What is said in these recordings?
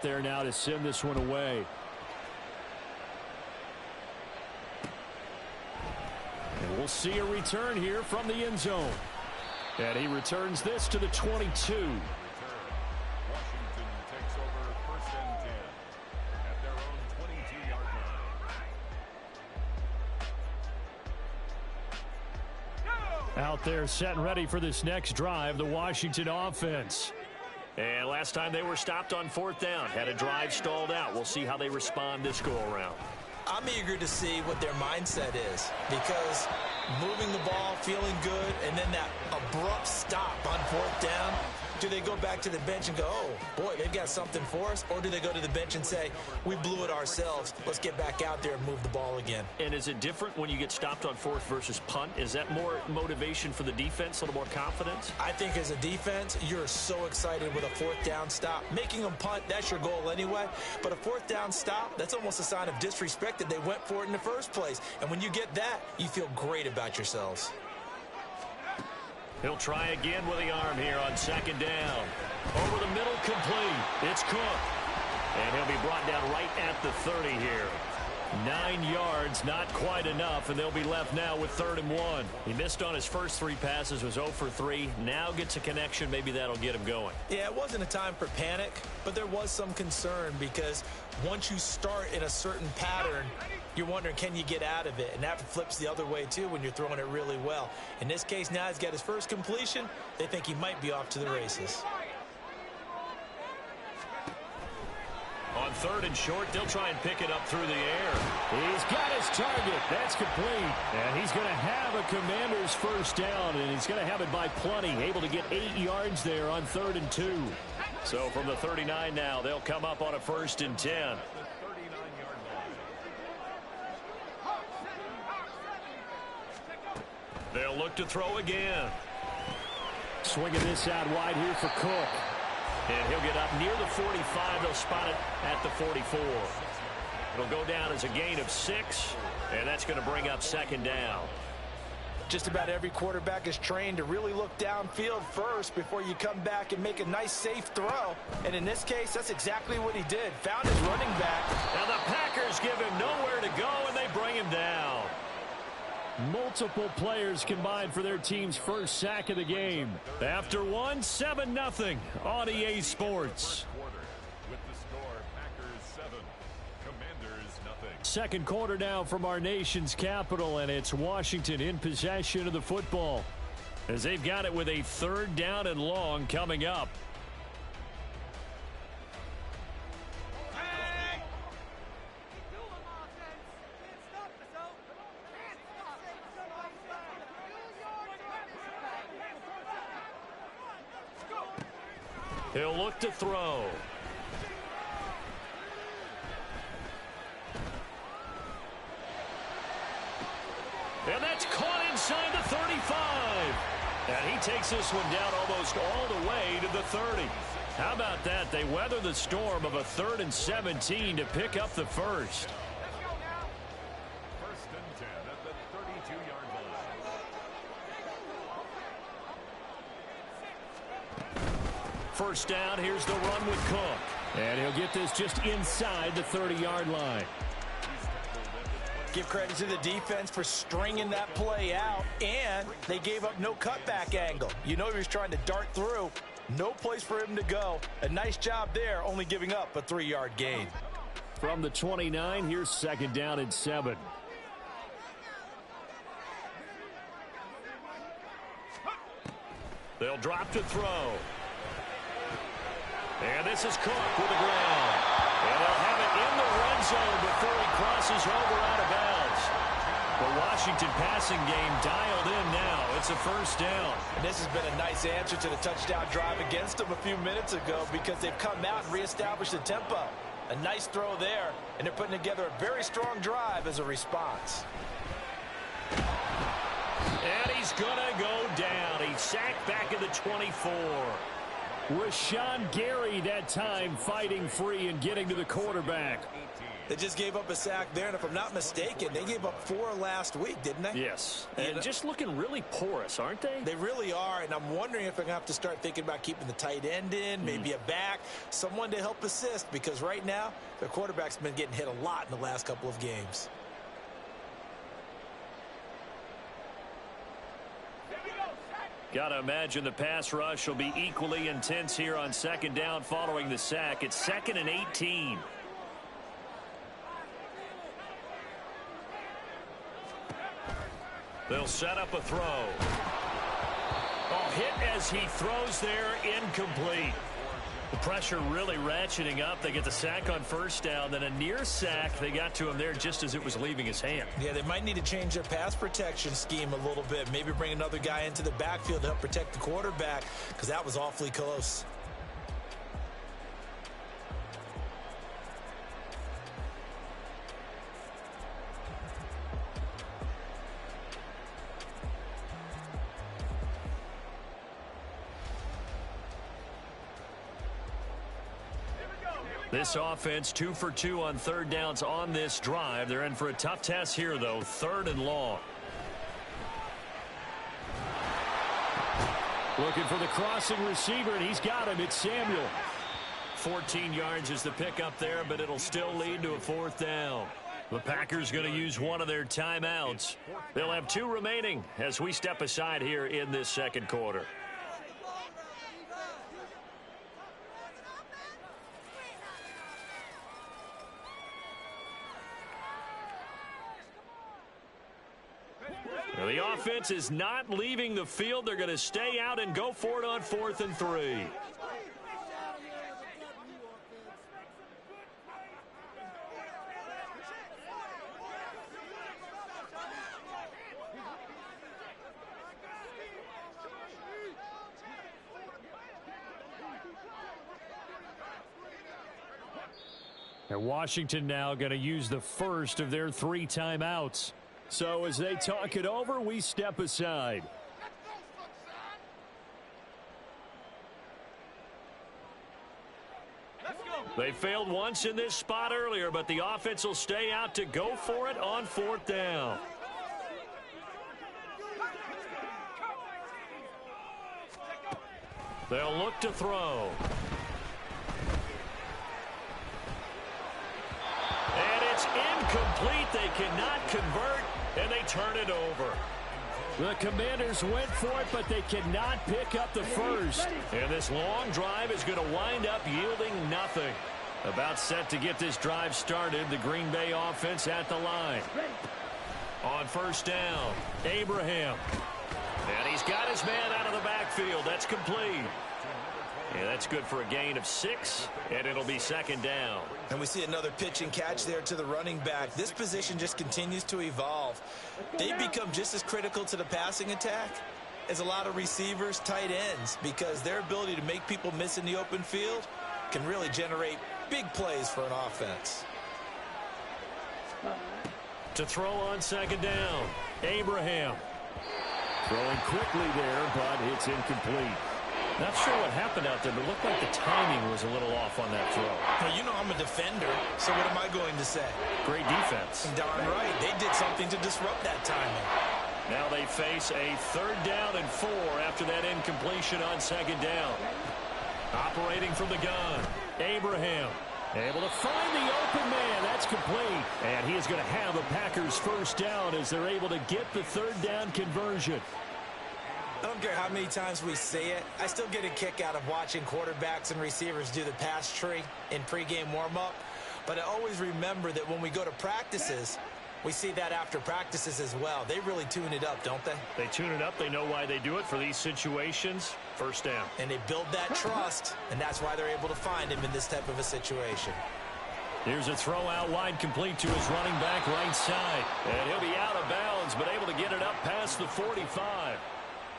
There now to send this one away. And we'll see a return here from the end zone. And he returns this to the 22. Washington takes over 1st and 10 at their own 22-yard line. Out there set and ready for this next drive, the Washington offense. And last time they were stopped on 4th down, had a drive stalled out. We'll see how they respond this go-around. I'm eager to see what their mindset is, because moving the ball, feeling good, and then that abrupt stop on 4th down, do they go back to the bench and go, oh, boy, they've got something for us? Or do they go to the bench and say, we blew it ourselves, let's get back out there and move the ball again? And is it different when you get stopped on 4th versus punt? Is that more motivation for the defense, a little more confidence? I think as a defense, you're so excited with a 4th down stop. Making them punt, that's your goal anyway. But a 4th down stop, that's almost a sign of disrespect that they went for it in the first place. And when you get that, you feel great about yourselves. He'll try again with the arm here on 2nd down. Over the middle, complete. It's Cook. And he'll be brought down right at the 30 here. 9 yards, not quite enough, and they'll be left now with 3rd and 1. He missed on his first 3 passes, was 0 for 3. Now gets a connection. Maybe that'll get him going. Yeah, it wasn't a time for panic, but there was some concern because once you start in a certain pattern, you're wondering, can you get out of it? And that flips the other way, too, when you're throwing it really well. In this case, now he's got his first completion. They think he might be off to the races. On 3rd and short, they'll try and pick it up through the air. He's got his target. That's complete. And he's going to have a Commander's first down, and he's going to have it by plenty. Able to get 8 yards there on 3rd and 2. So from the 39 now, they'll come up on a 1st and 10. They'll look to throw again. Swinging this out wide here for Cook. And he'll get up near the 45. They'll spot it at the 44. It'll go down as a gain of 6, and that's going to bring up 2nd down. Just about every quarterback is trained to really look downfield first before you come back and make a nice, safe throw. And in this case, that's exactly what he did. Found his running back. Now the Packers give him nowhere to go, and they bring him down. Multiple players combined for their team's first sack of the game. After one, 7-0 on EA Sports. With the score, Packers 7, Commanders 0. Second quarter now from our nation's capital, and it's Washington in possession of the football as they've got it with a 3rd down and long coming up. He'll look to throw. And that's caught inside the 35. And he takes this one down almost all the way to the 30. How about that? They weather the storm of a 3rd and 17 to pick up the first. 1st and 10 at the 32-yard line. First down, here's the run with Cook. And he'll get this just inside the 30-yard line. Give credit to the defense for stringing that play out, and they gave up no cutback angle. You know he was trying to dart through. No place for him to go. A nice job there, only giving up a 3-yard gain. From the 29, here's 2nd down and 7. They'll drop to throw. And this is Cook with the ground. And they'll have it in the red zone before he crosses over out of bounds. The Washington passing game dialed in now. It's a 1st down. And this has been a nice answer to the touchdown drive against them a few minutes ago because they've come out and reestablished the tempo. A nice throw there, and they're putting together a very strong drive as a response. And he's going to go down. He's sacked back at the 24. Rashawn Gary that time fighting free and getting to the quarterback. They just gave up a sack there, and if I'm not mistaken, they gave up 4 last week, didn't they? Yes, and just looking really porous, aren't they? They really are, and I'm wondering if they're going to have to start thinking about keeping the tight end in, maybe a back, someone to help assist, because right now, their quarterback's been getting hit a lot in the last couple of games. Got to imagine the pass rush will be equally intense here on second down following the sack. It's 2nd and 18. They'll set up a throw. Oh, hit as he throws there, incomplete. The pressure really ratcheting up. They get the sack on first down, then a near sack. They got to him there just as it was leaving his hand. Yeah, they might need to change their pass protection scheme a little bit. Maybe bring another guy into the backfield to help protect the quarterback, because that was awfully close. This offense 2 for 2 on third downs on this drive. They're in for a tough test here, though. 3rd and long. Looking for the crossing receiver, and he's got him. It's Samuel. 14 yards is the pickup there, but it'll still lead to a 4th down. The Packers going to use one of their timeouts. They'll have 2 remaining as we step aside here in this second quarter. Now, the offense is not leaving the field. They're going to stay out and go for it on 4th and 3. And Washington now going to use the first of their 3 timeouts. So as they talk it over, we step aside. They failed once in this spot earlier, but the offense will stay out to go for it on 4th down. They'll look to throw. And it's incomplete. They cannot convert, and they turn it over. The Commanders went for it, but they cannot pick up the first. And this long drive is going to wind up yielding nothing. About set to get this drive started, the Green Bay offense at the line. On first down, Abraham. And he's got his man out of the backfield. That's complete. Yeah, that's good for a gain of 6, and it'll be 2nd down. And we see another pitch and catch there to the running back. This position just continues to evolve. They become just as critical to the passing attack as a lot of receivers, tight ends, because their ability to make people miss in the open field can really generate big plays for an offense. To throw on 2nd down, Abraham. Throwing quickly there, but it's incomplete. Not sure what happened out there, but it looked like the timing was a little off on that throw. Well, you know I'm a defender, so what am I going to say? Great defense. Darn right. They did something to disrupt that timing. Now they face a 3rd down and 4 after that incompletion on 2nd down. Operating from the gun, Abraham. Able to find the open man. That's complete. And he is going to have the Packers first down as they're able to get the 3rd down conversion. I don't care how many times we say it. I still get a kick out of watching quarterbacks and receivers do the pass tree in pregame warm-up. But I always remember that when we go to practices, we see that after practices as well. They really tune it up, don't they? They tune it up. They know why they do it for these situations. First down. And they build that trust, and that's why they're able to find him in this type of a situation. Here's a throw out wide, complete to his running back right side. And he'll be out of bounds, but able to get it up past the 45.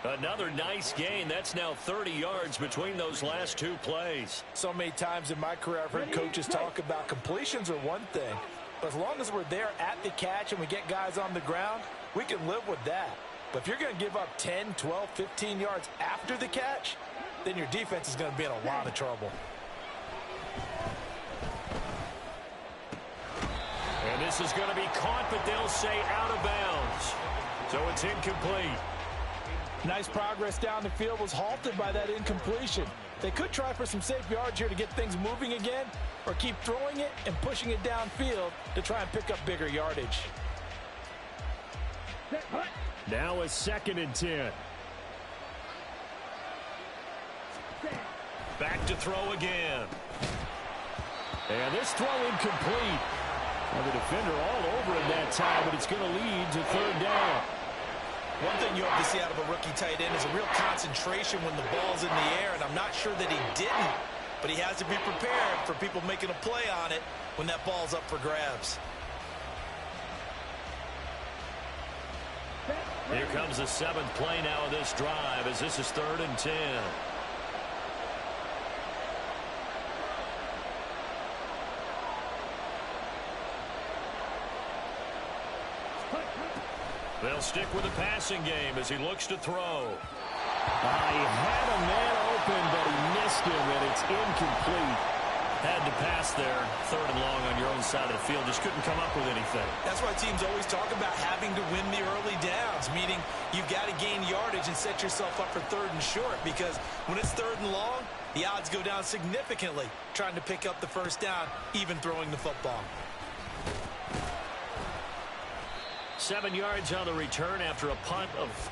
Another nice gain. That's now 30 yards between those last 2 plays. So many times in my career I've heard coaches talk about completions are one thing. But as long as we're there at the catch and we get guys on the ground, we can live with that. But if you're going to give up 10, 12, 15 yards after the catch, then your defense is going to be in a lot of trouble. is going to be caught, but they'll say out of bounds. So it's incomplete. Nice progress down the field was halted by that incompletion. They could try for some safe yards here to get things moving again, or keep throwing it and pushing it downfield to try and pick up bigger yardage. Now a 2nd and 10. Back to throw again. And this throw incomplete. Now the defender all over him that time, but it's going to lead to 3rd down. One thing you hope to see out of a rookie tight end is a real concentration when the ball's in the air, and I'm not sure that he didn't, but he has to be prepared for people making a play on it when that ball's up for grabs. Here comes the 7th play now of this drive as this is 3rd and 10. They'll stick with the passing game as he looks to throw. He had a man open, but he missed him, and it's incomplete. Had to pass there, 3rd and long on your own side of the field. Just couldn't come up with anything. That's why teams always talk about having to win the early downs, meaning you've got to gain yardage and set yourself up for 3rd and short, because when it's 3rd and long, the odds go down significantly trying to pick up the 1st down, even throwing the football. 7 yards on the return after a punt of...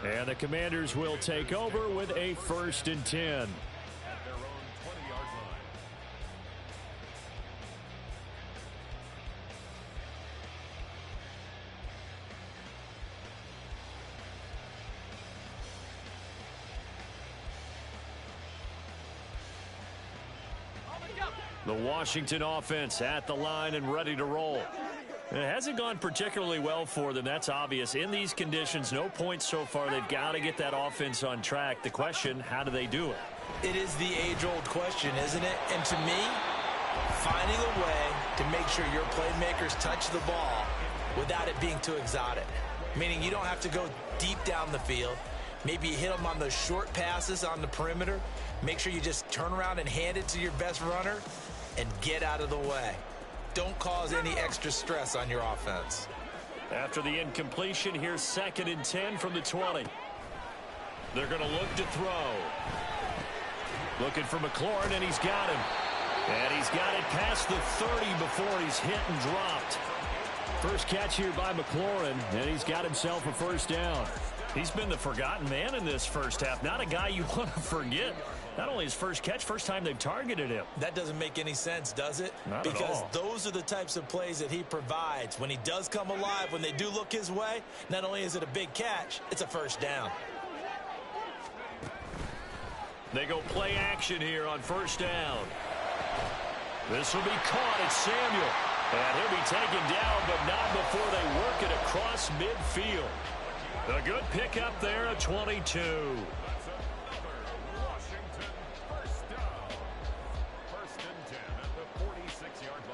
And the Commanders will take over with a 1st and 10. At their own 20-yard line. The Washington offense at the line and ready to roll. It hasn't gone particularly well for them. That's obvious. In these conditions, no points so far. They've got to get that offense on track. The question, how do they do it? It is the age-old question, isn't it? And to me, finding a way to make sure your playmakers touch the ball without it being too exotic. Meaning you don't have to go deep down the field. Maybe you hit them on those short passes on the perimeter. Make sure you just turn around and hand it to your best runner and get out of the way. Don't cause any extra stress on your offense. After the incompletion, here's 2nd and 10 from the 20. They're going to look to throw. Looking for McLaurin, and he's got him. And he's got it past the 30 before he's hit and dropped. First catch here by McLaurin, and he's got himself a 1st down. He's been the forgotten man in this first half. Not a guy you want to forget. Not only his first catch, first time they've targeted him. That doesn't make any sense, does it? Not because at all. Those are the types of plays that he provides. When he does come alive, when they do look his way, not only is it a big catch, it's a 1st down. They go play action here on 1st down. This will be caught. It's Samuel. And he'll be taken down, but not before they work it across midfield. A good pickup there at 22. That's another Washington 1st down. 1st and 10 at the 46-yard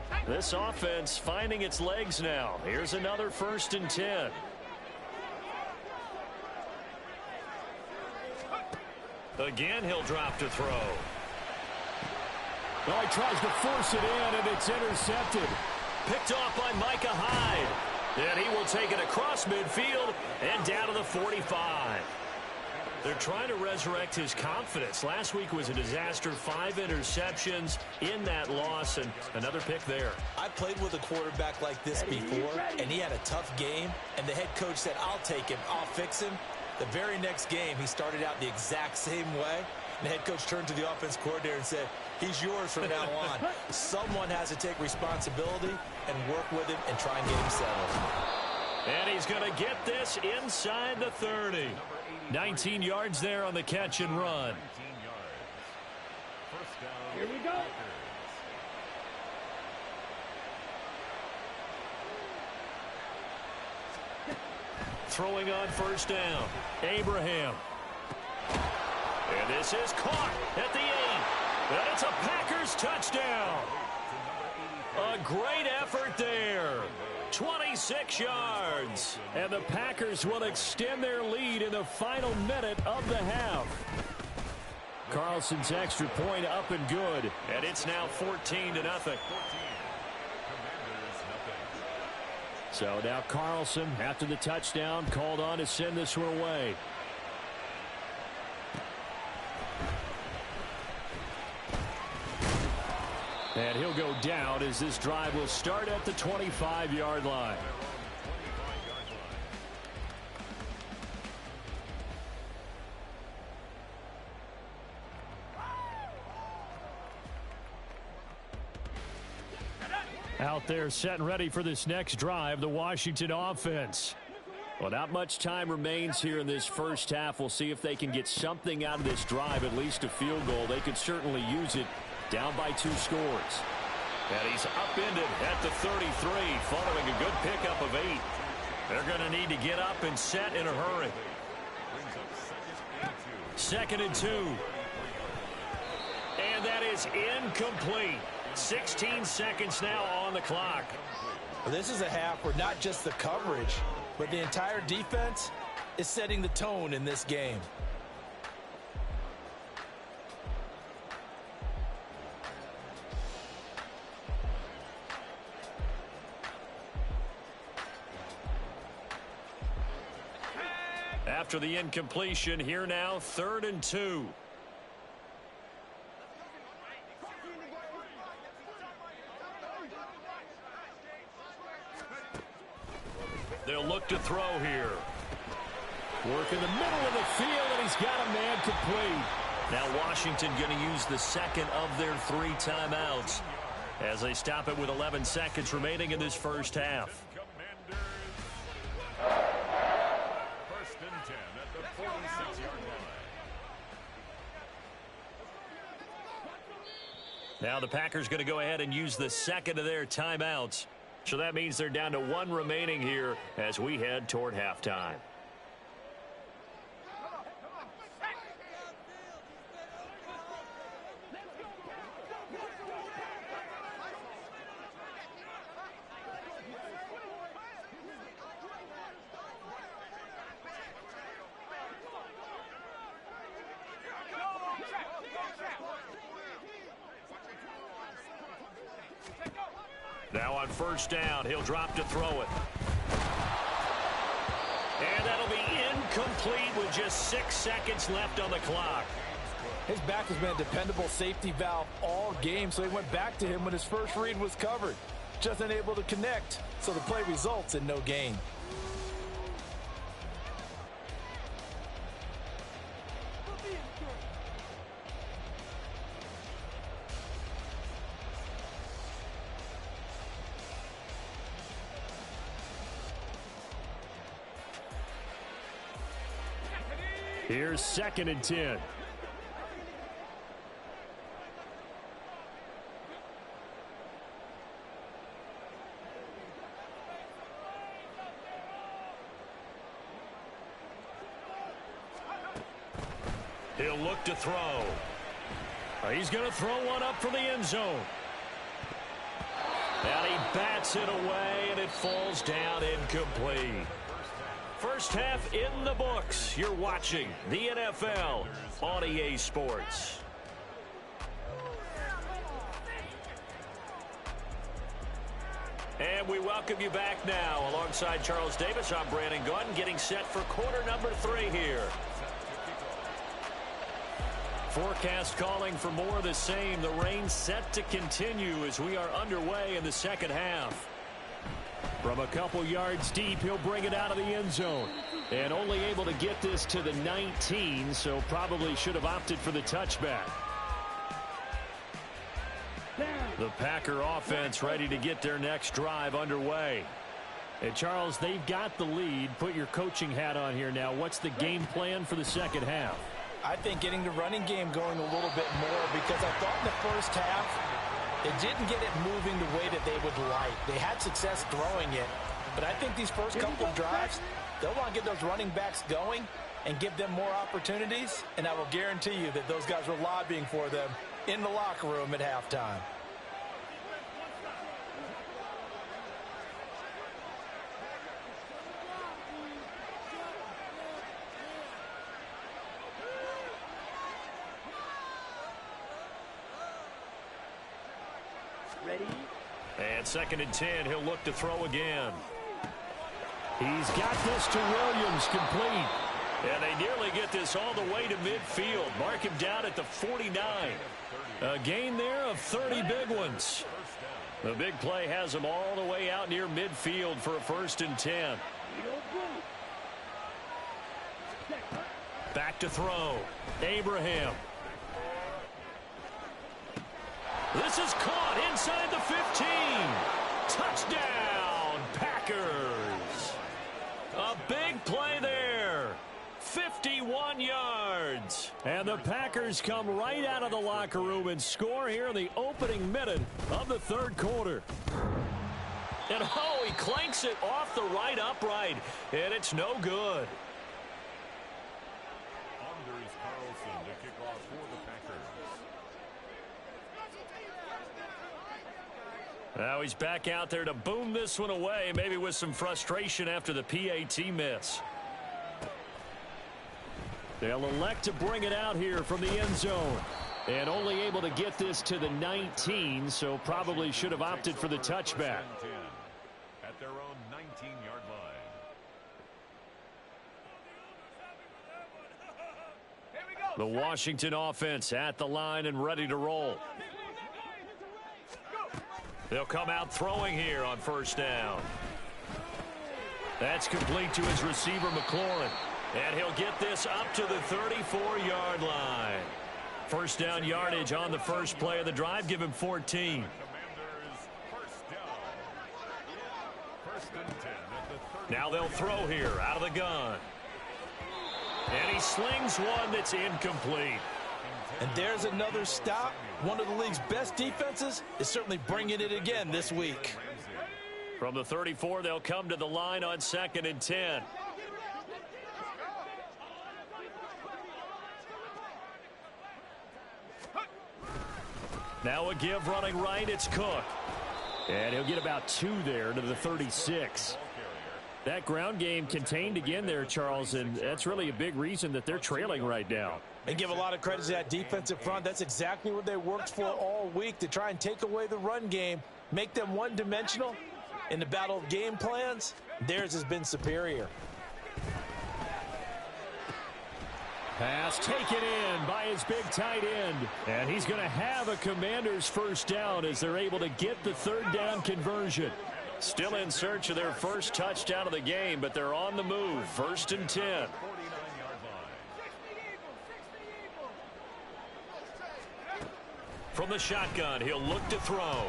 line. This offense finding its legs now. Here's another 1st and 10. Again, he'll drop to throw. Well, he tries to force it in, and it's intercepted. Picked off by Micah Hyde. And he will take it across midfield and down to the 45. They're trying to resurrect his confidence. Last week was a disaster. 5 interceptions in that loss, and another pick there. I played with a quarterback like this before, and he had a tough game, and the head coach said, I'll take him, I'll fix him. The very next game, he started out the exact same way. And the head coach turned to the offense coordinator and said, he's yours from now on. Someone has to take responsibility and work with him and try and get him settled. And he's going to get this inside the 30. 19 yards there on the catch and run. 19 yards. First down. Here we go. Throwing on first down. Abraham. And this is caught at the 8. And it's a Packers touchdown. A great effort there. 26 yards. And the Packers will extend their lead in the final minute of the half. Carlson's extra point up and good. And it's now 14-0. So now Carlson, after the touchdown, called on to send this one away. And he'll go down as this drive will start at the 25-yard line. Out there set and ready for this next drive, the Washington offense. Well, not much time remains here in this first half. We'll see if they can get something out of this drive, at least a field goal. They could certainly use it down by 2 scores. And he's upended at the 33 following a good pickup of 8. They're going to need to get up and set in a hurry. 2nd and 2. And that is incomplete. 16 seconds now on the clock. Well, this is a half where not just the coverage, but the entire defense is setting the tone in this game. After the incompletion, here now, 3rd and 2. They'll look to throw here. Work in the middle of the field, and he's got a man complete. Now Washington going to use the second of their 3 timeouts as they stop it with 11 seconds remaining in this first half. First and 10 at the 46-yard line. Now the Packers going to go ahead and use the second of their timeouts. So that means they're down to 1 remaining here as we head toward halftime. Now on first down, he'll drop to throw it. And that'll be incomplete with just 6 seconds left on the clock. His back has been a dependable safety valve all game, so he went back to him when his first read was covered. Just unable to connect, so the play results in no gain. Here's 2nd and 10. He'll look to throw. He's going to throw one up for the end zone. And he bats it away, and it falls down incomplete. First half in the books. You're watching the NFL on EA Sports. And we welcome you back now. Alongside Charles Davis, I'm Brandon Gunn, getting set for quarter number 3 here. Forecast calling for more of the same. The rain set to continue as we are underway in the second half. From a couple yards deep, he'll bring it out of the end zone. And only able to get this to the 19, so probably should have opted for the touchback. The Packer offense ready to get their next drive underway. And Charles, they've got the lead. Put your coaching hat on here now. What's the game plan for the second half? I think getting the running game going a little bit more, because I thought in the first half they didn't get it moving the way that they would like. They had success throwing it, but I think these first couple of drives, they'll want to get those running backs going and give them more opportunities, and I will guarantee you that those guys were lobbying for them in the locker room at halftime. Ready? And 2nd and 10, he'll look to throw again. He's got this to Williams, complete. And they nearly get this all the way to midfield. Mark him down at the 49. A gain there of 30 big ones. The big play has him all the way out near midfield for a 1st and 10. Back to throw. Abraham. This is caught inside the 15. Touchdown, Packers. A big play there. 51 yards. And the Packers come right out of the locker room and score here in the opening minute of the 3rd quarter. And oh, he clanks it off the right upright, and it's no good. Anders Carlson to kick off for the Packers. Now he's back out there to boom this one away, maybe with some frustration after the PAT miss. They'll elect to bring it out here from the end zone. And only able to get this to the 19, so probably should have opted for the touchback. At their own 19-yard line. The Washington offense at the line and ready to roll. They'll come out throwing here on 1st down. That's complete to his receiver, McLaurin. And he'll get this up to the 34-yard line. 1st down yardage on the first play of the drive. Give him 14. Commanders 1st down. 1st and 10 at the 30. Now they'll throw here out of the gun. And he slings one that's incomplete. And there's another stop. One of the league's best defenses is certainly bringing it again this week. From the 34, they'll come to the line on 2nd and 10. Now a give running right, it's Cook. And he'll get about 2 there to the 36. That ground game contained again there, Charles, and that's really a big reason that they're trailing right now. And give a lot of credit to that defensive front. That's exactly what they worked for all week, to try and take away the run game, make them one-dimensional. In the battle of game plans, theirs has been superior. Pass taken in by his big tight end. And he's going to have a Commanders 1st down as they're able to get the 3rd down conversion. Still in search of their first touchdown of the game, but they're on the move. 1st and 10. 49-yard line. From the shotgun, he'll look to throw.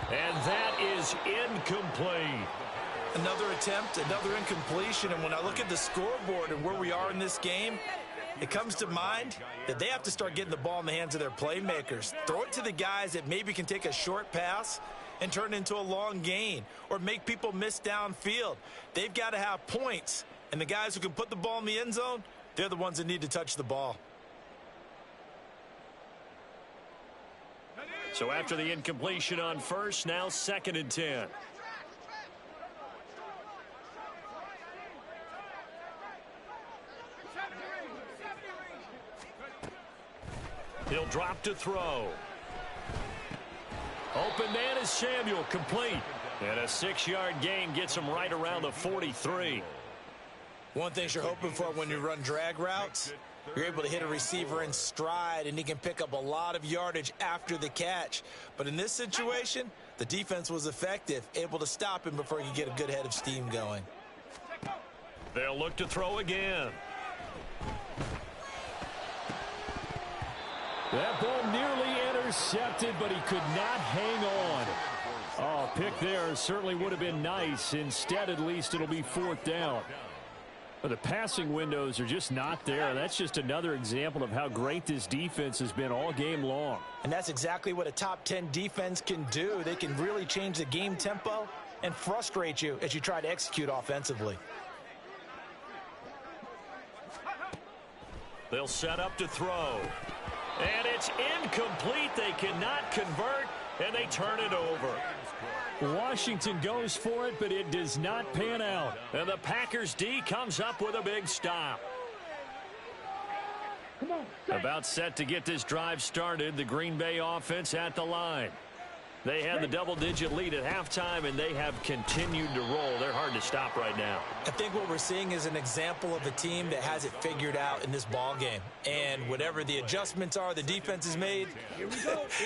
And that is incomplete. Another attempt, another incompletion, and when I look at the scoreboard and where we are in this game, it comes to mind that they have to start getting the ball in the hands of their playmakers. Throw it to the guys that maybe can take a short pass and turn it into a long gain or make people miss downfield. They've got to have points, and the guys who can put the ball in the end zone, they're the ones that need to touch the ball. So after the incompletion on 1st, now 2nd and 10. He'll drop to throw. Open man is Samuel, complete. And a 6-yard gain gets him right around the 43. One thing you're hoping for when you run drag routes You're able to hit a receiver in stride, and he can pick up a lot of yardage after the catch. But in this situation, the defense was effective, able to stop him before he could get a good head of steam going. They'll look to throw again. That ball nearly intercepted, but he could not hang on. Oh, pick there certainly would have been nice. Instead, at least, it'll be 4th down. But the passing windows are just not there. That's just another example of how great this defense has been all game long. And that's exactly what a top 10 defense can do. They can really change the game tempo and frustrate you as you try to execute offensively. They'll set up to throw. And it's incomplete. They cannot convert, and they turn it over. Washington goes for it, but it does not pan out. And the Packers D comes up with a big stop. About set to get this drive started, the Green Bay offense at the line. They had the double-digit lead at halftime, and they have continued to roll. They're hard to stop right now. I think what we're seeing is an example of a team that has it figured out in this ball game. And whatever the adjustments are the defense has made,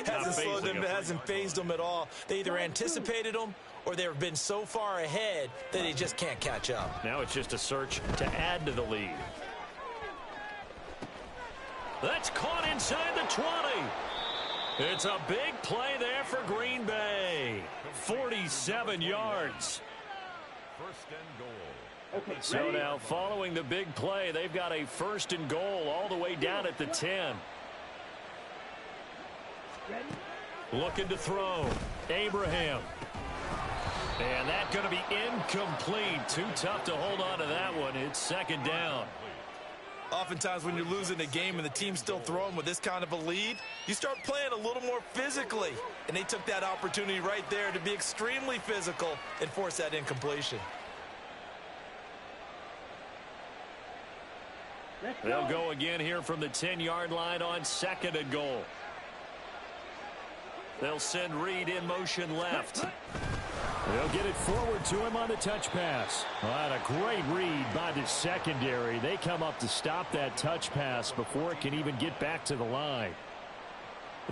hasn't slowed them, hasn't phased them at all. They either anticipated them or they've been so far ahead that they just can't catch up. Now it's just a search to add to the lead. That's caught inside the 20. It's a big play there for Green Bay. 47 yards. First and goal. So now following the big play, they've got a 1st and goal all the way down at the 10. Looking to throw. Abraham. And that's going to be incomplete. Too tough to hold on to that one. It's 2nd down. Oftentimes when you're losing a game and the team's still throwing with this kind of a lead, you start playing a little more physically. And they took that opportunity right there to be extremely physical and force that incompletion. They'll go again here from the 10-yard line on 2nd and goal. They'll send Reed in motion left. They'll get it forward to him on the touch pass. Well, a great read by the secondary. They come up to stop that touch pass before it can even get back to the line.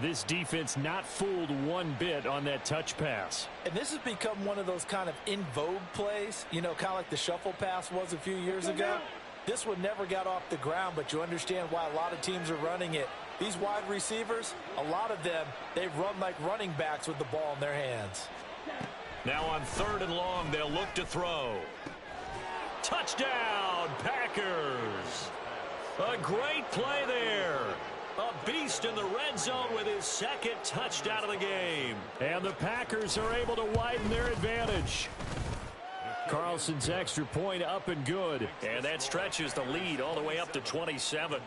This defense not fooled one bit on that touch pass. And this has become one of those kind of in vogue plays, you know, kind of like the shuffle pass was a few years ago. This one never got off the ground, but you understand why a lot of teams are running it. These wide receivers, a lot of them, they run like running backs with the ball in their hands. Now on 3rd and long, they'll look to throw. Touchdown, Packers. A great play there. A beast in the red zone with his 2nd touchdown of the game. And the Packers are able to widen their advantage. Carlson's extra point up and good. And that stretches the lead all the way up to 27.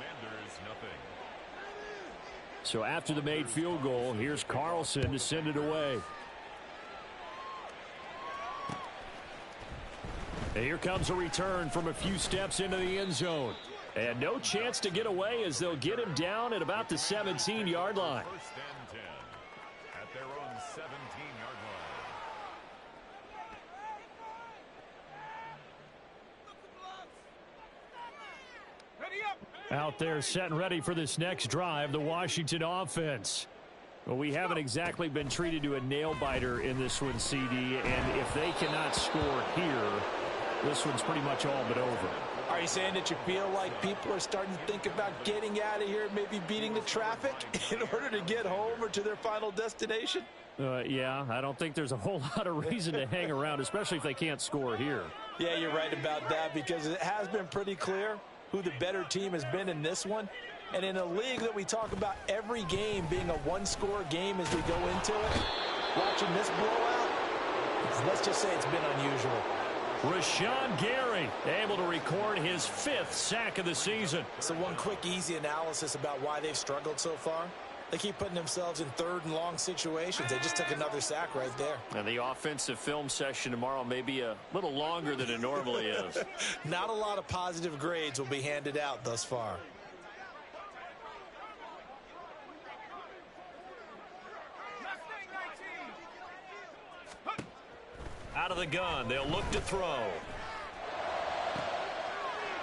So after the made field goal, here's Carlson to send it away. And here comes a return from a few steps into the end zone. And no chance to get away as they'll get him down at about the 17-yard line. 1st and 10 at their own 17-yard line. Out there set and ready for this next drive, the Washington offense. Well, we haven't exactly been treated to a nail-biter in this one, CD, and if they cannot score here, this one's pretty much all but over. Are you saying that you feel like people are starting to think about getting out of here, maybe beating the traffic in order to get home or to their final destination? Yeah, I don't think there's a whole lot of reason to hang around, especially if they can't score here. Yeah, you're right about that because it has been pretty clear who the better team has been in this one. And in a league that we talk about every game being a one-score game as we go into it, watching this blowout, let's just say it's been unusual. Rashawn Gary able to record his 5th sack of the season. So one quick, easy analysis about why they've struggled so far. They keep putting themselves in 3rd and long situations. They just took another sack right there. And the offensive film session tomorrow may be a little longer than it normally is. Not a lot of positive grades will be handed out thus far. Out of the gun, they'll look to throw.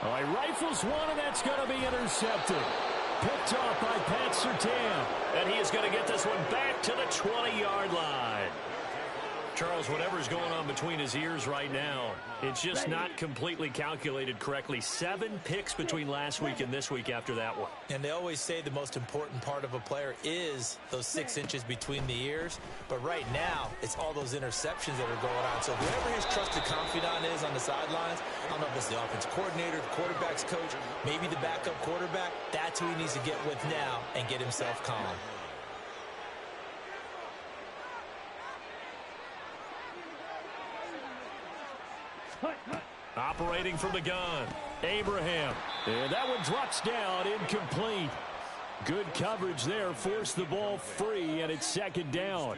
Oh, he rifles one, and that's going to be intercepted. Picked off by Pat Surtain. And he is going to get this one back to the 20-yard line. Charles, whatever's going on between his ears right now, it's just not completely calculated correctly. 7 picks between last week and this week after that one. And they always say the most important part of a player is those 6 inches between the ears. But right now, it's all those interceptions that are going on. So whoever his trusted confidant is on the sidelines, I don't know if it's the offense coordinator, the quarterback's coach, maybe the backup quarterback, that's who he needs to get with now and get himself calm. Operating from the gun, Abraham. And that one drops down, incomplete. Good coverage there, forced the ball free, and it's second down.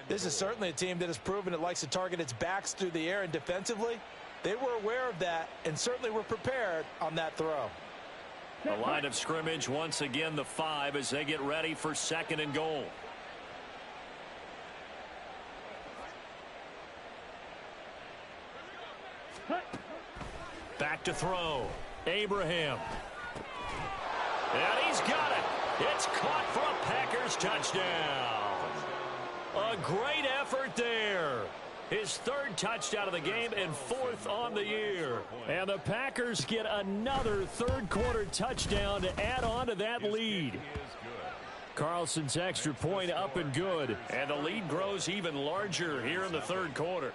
This is certainly a team that has proven it likes to target its backs through the air, and defensively, they were aware of that and certainly were prepared on that throw. The line of scrimmage, once again, the 5 as they get ready for second and goal. Back to throw. Abraham. And he's got it. It's caught for a Packers touchdown. A great effort there. His 3rd touchdown of the game and 4th on the year. And the Packers get another 3rd quarter touchdown to add on to that lead. Carlson's extra point up and good. And the lead grows even larger here in the 3rd quarter.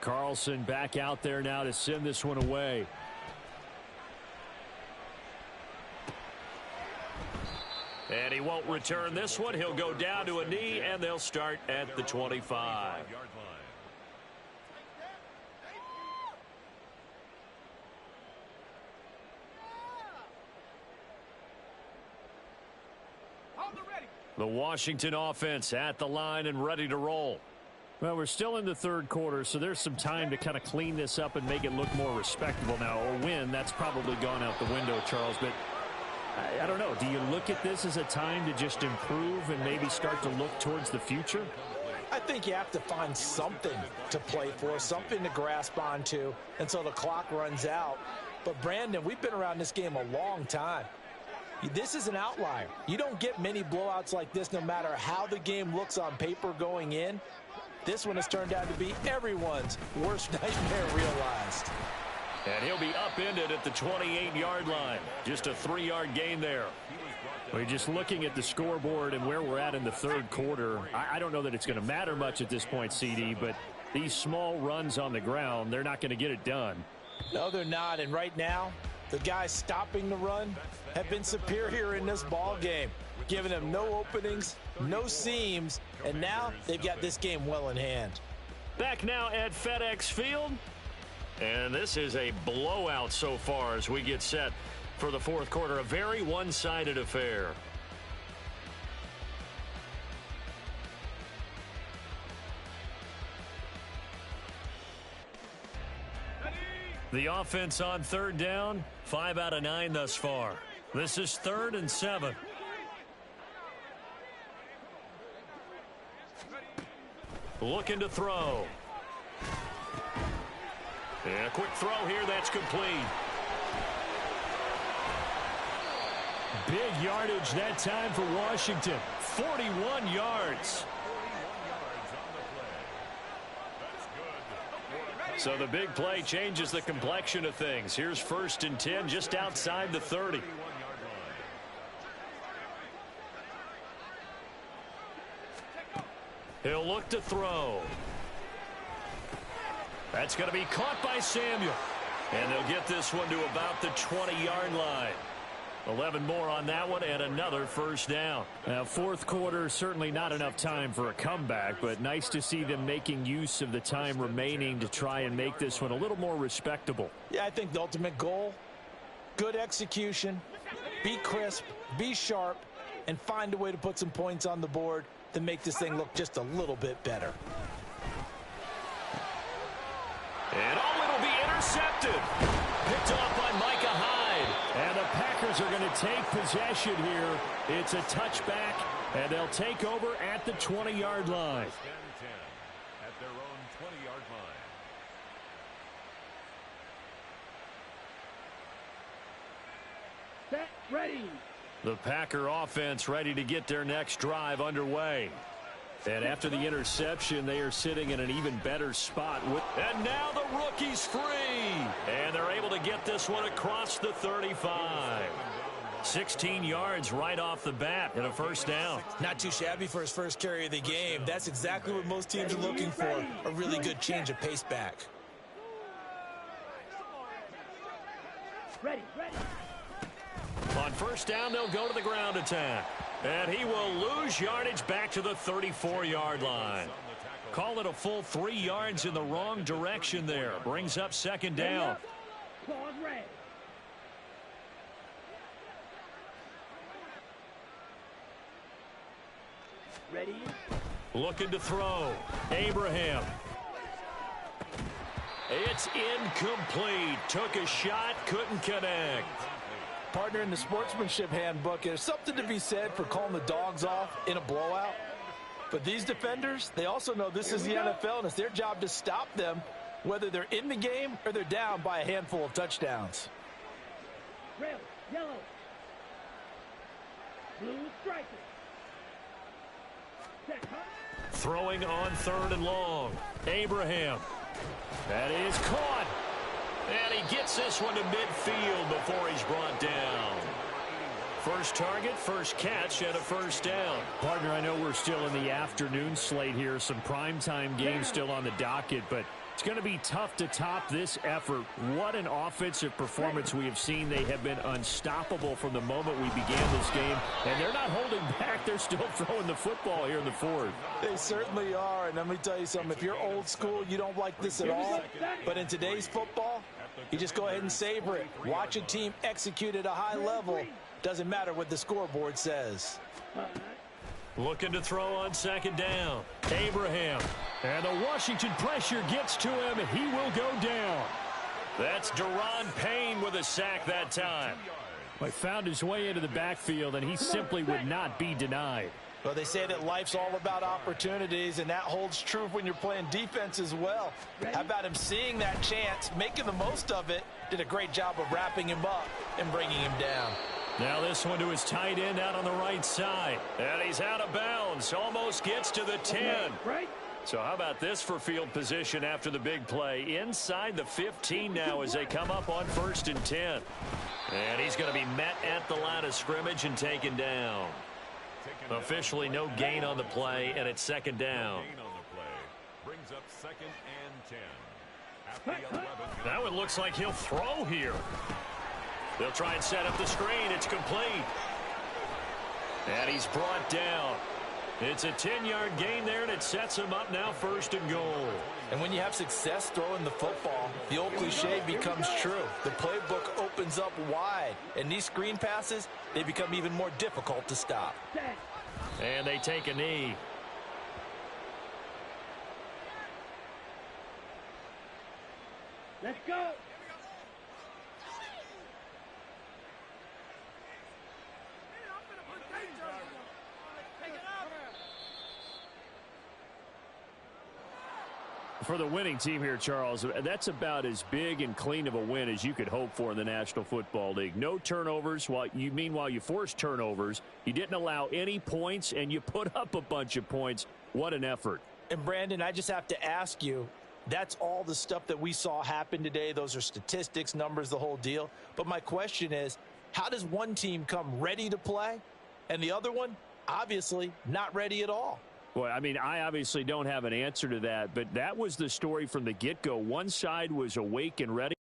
Carlson back out there now to send this one away. And he won't return this one. He'll go down to a knee, and they'll start at the 25. The Washington offense at the line and ready to roll. Well, we're still in the 3rd quarter, so there's some time to kind of clean this up and make it look more respectable now. Or win, that's probably gone out the window, Charles. But I don't know. Do you look at this as a time to just improve and maybe start to look towards the future? I think you have to find something to play for, something to grasp onto until the clock runs out. But, Brandon, we've been around this game a long time. This is an outlier. You don't get many blowouts like this no matter how the game looks on paper going in. This one has turned out to be everyone's worst nightmare realized. And he'll be upended at the 28-yard line. Just a 3-yard gain there. We're just looking at the scoreboard and where we're at in the 3rd quarter. I don't know that it's going to matter much at this point, CD, but these small runs on the ground, they're not going to get it done. No, they're not. And right now, the guys stopping the run have been superior in this ball game, giving them no openings, no seams, and now they've got this game well in hand. Back now at FedEx Field, and this is a blowout so far as we get set for the 4th quarter. A very one-sided affair. The offense on 3rd down, 5 out of 9 thus far. This is 3rd and 7. Looking to throw. And a quick throw here, that's complete. Big yardage that time for Washington. 41 yards. So the big play changes the complexion of things. Here's 1st and 10 just outside the 30. He'll look to throw. That's going to be caught by Samuel. And they'll get this one to about the 20-yard line. 11 more on that one and another 1st down. Now, 4th quarter, certainly not enough time for a comeback, but nice to see them making use of the time remaining to try and make this one a little more respectable. Yeah, I think the ultimate goal, good execution, be crisp, be sharp, and find a way to put some points on the board to make this thing look just a little bit better. And oh, it'll be intercepted. Picked off by Micah Hyde. And the Packers Packers are going to take possession here. It's a touchback, and they'll take over at the 20-yard line. At their own 20-yard line. Set, ready. The Packer offense ready to get their next drive underway. And after the interception, they are sitting in an even better spot. And now the rookie's free. And they're able to get this one across the 35. 16 yards right off the bat and a first down. Not too shabby for his first carry of the game. That's exactly what most teams are looking for, a really good change of pace back. Ready, ready. On first down, they'll go to the ground attack. And he will lose yardage back to the 34-yard line. Call it a full 3 yards in the wrong direction there. Brings up second down. Pause red. Ready. Looking to throw. Abraham. It's incomplete. Took a shot, couldn't connect. Partner, in the sportsmanship handbook, there's something to be said for calling the dogs off in a blowout. But these defenders, they also know this is the NFL, and it's their job to stop them, whether they're in the game or they're down by a handful of touchdowns. Red, yellow. Blue striker. Set, huh? Throwing on third and long. Abraham. That is caught. And he gets this one to midfield before he's brought down. First target, first catch, and a first down. Partner, I know we're still in the afternoon slate here. Some primetime games still on the docket, but it's going to be tough to top this effort. What an offensive performance we have seen. They have been unstoppable from the moment we began this game, and they're not holding back. They're still throwing the football here in the fourth. They certainly are, and let me tell you something. If you're old school, you don't like this at all. But in today's football, you just go ahead and savor it. Watch a team execute at a high level. Doesn't matter what the scoreboard says. Looking to throw on second down. Abraham. And the Washington pressure gets to him. He will go down. That's Daron Payne with a sack that time. He found his way into the backfield, and he simply would not be denied. Well, they say that life's all about opportunities, and that holds true when you're playing defense as well. How about him seeing that chance, making the most of it, did a great job of wrapping him up and bringing him down. Now this one to his tight end out on the right side. And he's out of bounds. Almost gets to the 10. So how about this for field position after the big play? Inside the 15 now as they come up on first and 10. And he's going to be met at the line of scrimmage and taken down. Officially no gain on the play, and it's second down. Brings up second and 10. At the 11. Now it looks like he'll throw here. They'll try and set up the screen. It's complete. And he's brought down. It's a 10-yard gain there, and it sets him up now first and goal. And when you have success throwing the football, the old cliche becomes true. The playbook opens up wide, and these screen passes, they become even more difficult to stop. And they take a knee. Let's go. For the winning team here, Charles, that's about as big and clean of a win as you could hope for in the National Football League. No turnovers. Meanwhile, you forced turnovers. You didn't allow any points, and you put up a bunch of points. What an effort. And, Brandon, I just have to ask you, that's all the stuff that we saw happen today. Those are statistics, numbers, the whole deal. But my question is, how does one team come ready to play, and the other one, obviously, not ready at all? Well, I mean, I obviously don't have an answer to that, but that was the story from the get-go. One side was awake and ready.